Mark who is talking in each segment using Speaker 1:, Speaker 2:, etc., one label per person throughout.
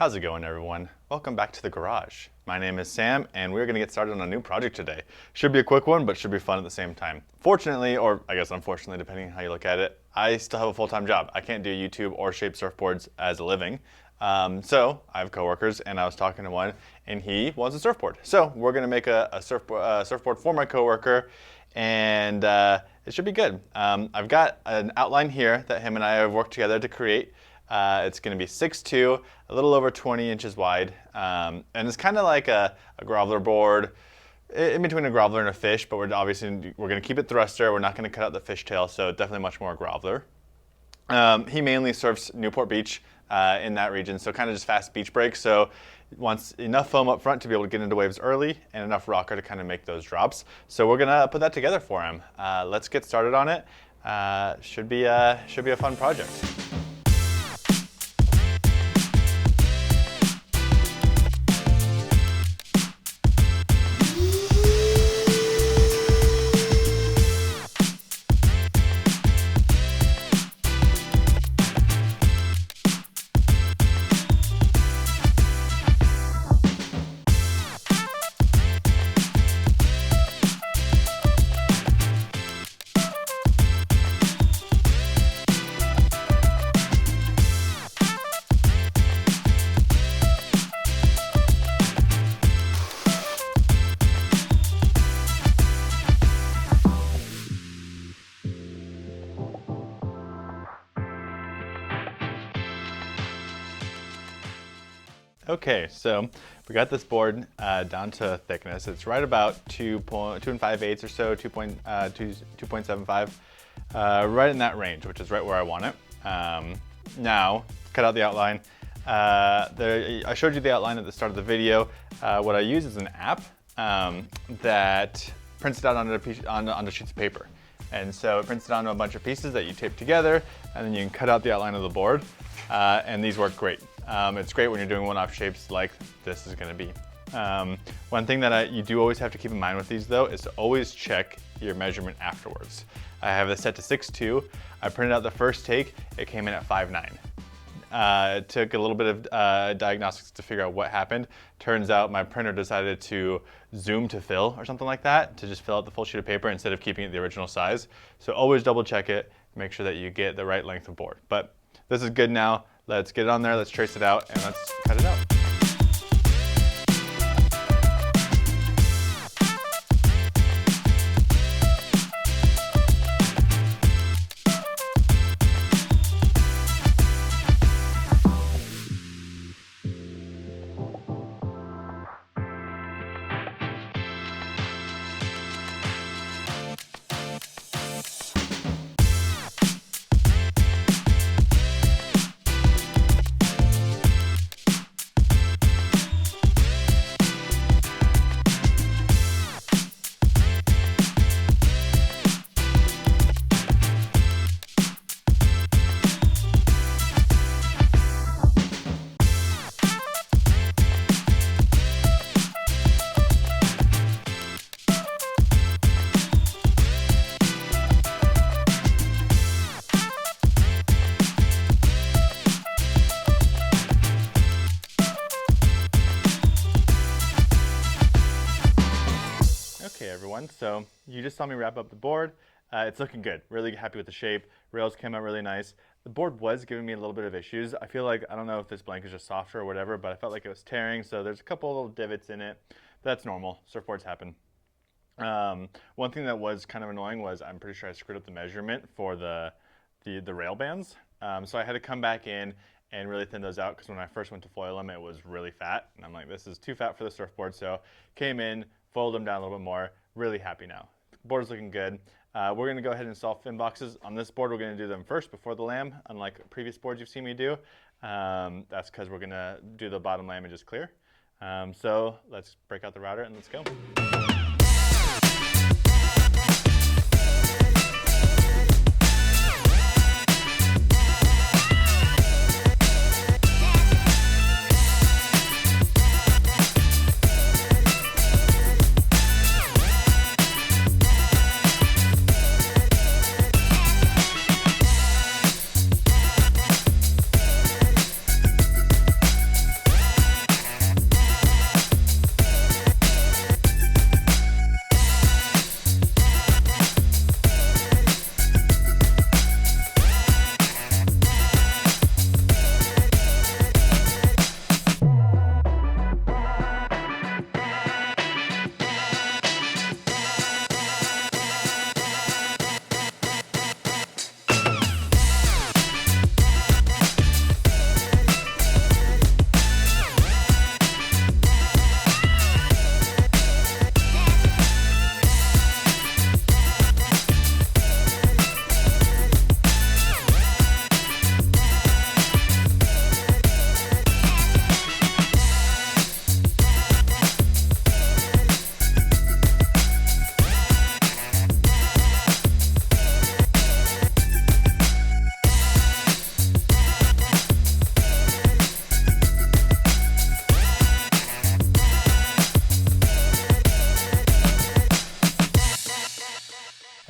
Speaker 1: How's it going, everyone? Welcome back to the garage. My name is Sam, and we're going to get started on a new project today. Should be a quick one, but should be fun at the same time. Fortunately, or I guess unfortunately, depending on how you look at it, I still have a full-time job. I can't do YouTube or shape surfboards as a living. So I have coworkers, and I was talking to one, and he wants a surfboard. So we're going to make a surfboard for my coworker, and it should be good. I've got an outline here that him and I have worked together to create. It's going to be 6'2", a little over 20 inches wide, and it's kind of like a groveler board, in between a groveler and a fish, but we're going to keep it thruster. We're not going to cut out the fishtail, so definitely much more groveler. He mainly surfs Newport Beach in that region, so kind of just fast beach breaks. So wants enough foam up front to be able to get into waves early and enough rocker to kind of make those drops. So we're going to put that together for him. Let's get started on it. Should be a fun project. Okay, so we got this board down to thickness. It's right about 2 5/8 or so, 2.75, right in that range, which is right where I want it. Now, cut out the outline. I showed you the outline at the start of the video. What I use is an app that prints it out onto sheets of paper. And so it prints it onto a bunch of pieces that you tape together, and then you can cut out the outline of the board, and these work great. It's great when you're doing one-off shapes like this is going to be. One thing that you do always have to keep in mind with these, though, is to always check your measurement afterwards. I have this set to 6'2". I printed out the first take. It came in at 5'9". It took a little bit of diagnostics to figure out what happened. Turns out my printer decided to zoom to fill or something like that, to just fill out the full sheet of paper instead of keeping it the original size. So always double check it, make sure that you get the right length of board. But this is good now. Let's get it on there, let's trace it out, and let's cut it out. Okay, everyone, so you just saw me wrap up the board. It's looking good, really happy with the shape. Rails came out really nice. The board was giving me a little bit of issues. I feel like, I don't know if this blank is just softer or whatever, but I felt like it was tearing, so there's a couple little divots in it. That's normal, surfboards happen. One thing that was kind of annoying was I'm pretty sure I screwed up the measurement for the rail bands. So I had to come back in and really thin those out, because when I first went to foil them, it was really fat. And I'm like, this is too fat for the surfboard. So came in, folded them down a little bit more. Really happy now. The board is looking good. We're going to go ahead and install fin boxes. On this board, we're going to do them first before the lam, unlike previous boards you've seen me do. That's because we're going to do the bottom lam and just clear. So let's break out the router and let's go.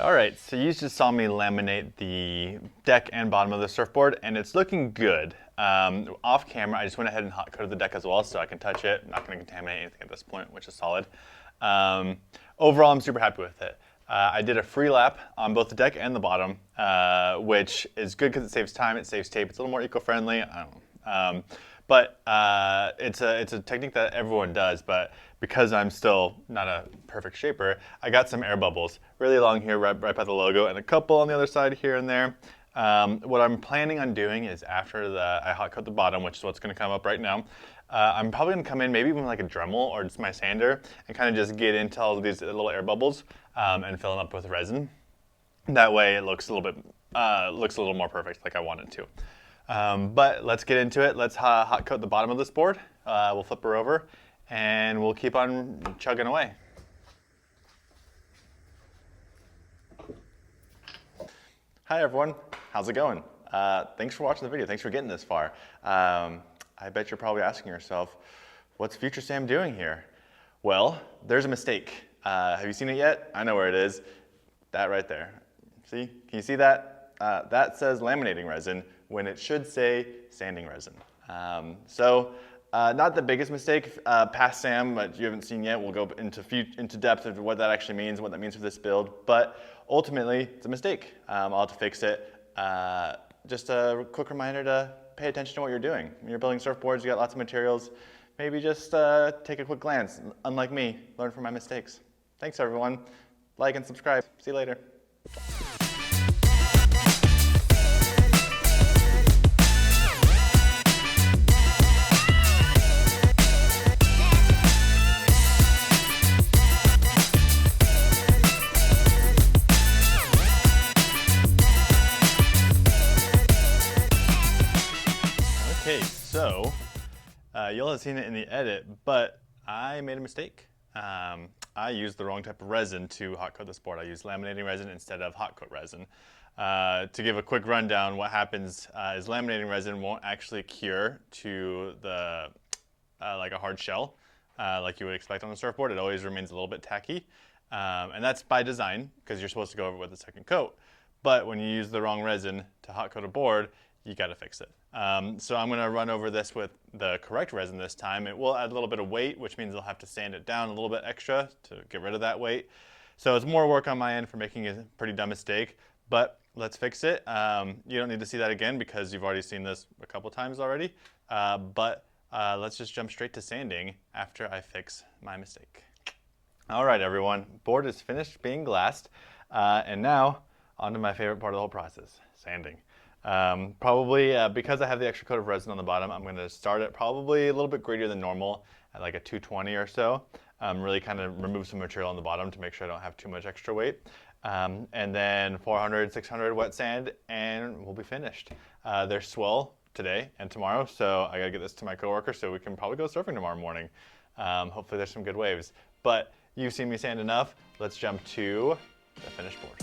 Speaker 1: All right, so you just saw me laminate the deck and bottom of the surfboard, and it's looking good. Off camera, I just went ahead and hot coated the deck as well, so I can touch it. I'm not going to contaminate anything at this point, which is solid. Overall, I'm super happy with it. I did a free lap on both the deck and the bottom, which is good because it saves time, it saves tape, it's a little more eco-friendly. I don't know. But it's a technique that everyone does, but because I'm still not a perfect shaper, I got some air bubbles really along here right by the logo and a couple on the other side here and there. What I'm planning on doing is after I hot coat the bottom, which is what's going to come up right now, I'm probably going to come in maybe even like a Dremel or just my sander and kind of just get into all of these little air bubbles and fill them up with resin. That way it looks a little more perfect like I want it to. But let's get into it. Let's hot coat the bottom of this board. We'll flip her over and we'll keep on chugging away. Hi everyone, how's it going? Thanks for watching the video. Thanks for getting this far. I bet you're probably asking yourself, what's Future Sam doing here? Well, there's a mistake. Have you seen it yet? I know where it is. That right there. See? Can you see that? That says laminating resin when it should say sanding resin. Not the biggest mistake. Past Sam, but you haven't seen yet, we'll go into depth of what that actually means, what that means for this build. But ultimately, it's a mistake. I'll have to fix it. Just a quick reminder to pay attention to what you're doing. When you're building surfboards, you got lots of materials. Maybe just take a quick glance. Unlike me, learn from my mistakes. Thanks everyone. Like and subscribe. See you later. Okay, so you'll have seen it in the edit, but I made a mistake. I used the wrong type of resin to hot coat this board. I used laminating resin instead of hot coat resin. To give a quick rundown, what happens is laminating resin won't actually cure to the like a hard shell, like you would expect on a surfboard. It always remains a little bit tacky, and that's by design because you're supposed to go over it with a second coat. But when you use the wrong resin to hot coat a board, you got to fix it. So I'm going to run over this with the correct resin this time. It will add a little bit of weight, which means I'll have to sand it down a little bit extra to get rid of that weight. So it's more work on my end for making a pretty dumb mistake, but let's fix it. You don't need to see that again because you've already seen this a couple times already. But let's just jump straight to sanding after I fix my mistake. All right, everyone, board is finished being glassed. And now on to my favorite part of the whole process, sanding. Probably because I have the extra coat of resin on the bottom, I'm going to start it probably a little bit grittier than normal at like a 220 or so. Really kind of remove some material on the bottom to make sure I don't have too much extra weight. And then 400, 600 wet sand and we'll be finished. There's swell today and tomorrow, so I got to get this to my coworker so we can probably go surfing tomorrow morning. Hopefully there's some good waves. But you've seen me sand enough. Let's jump to the finished board.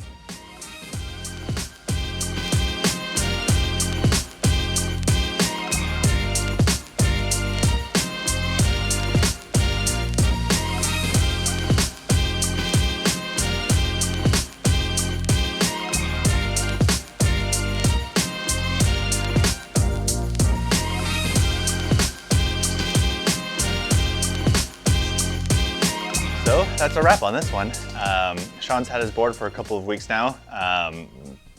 Speaker 1: So that's a wrap on this one. Sean's had his board for a couple of weeks now.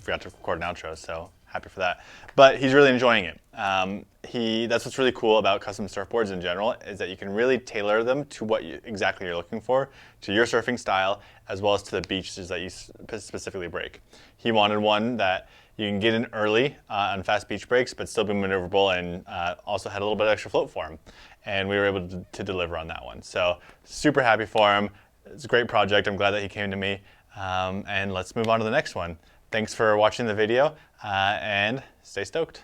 Speaker 1: Forgot to record an outro, so happy for that. But he's really enjoying it. That's what's really cool about custom surfboards in general, is that you can really tailor them to what exactly you're looking for, to your surfing style, as well as to the beaches that you specifically break. He wanted one that you can get in early on fast beach breaks, but still be maneuverable and also had a little bit of extra float for him. And we were able to deliver on that one. So super happy for him. It's a great project. I'm glad that he came to me. And let's move on to the next one. Thanks for watching the video and stay stoked.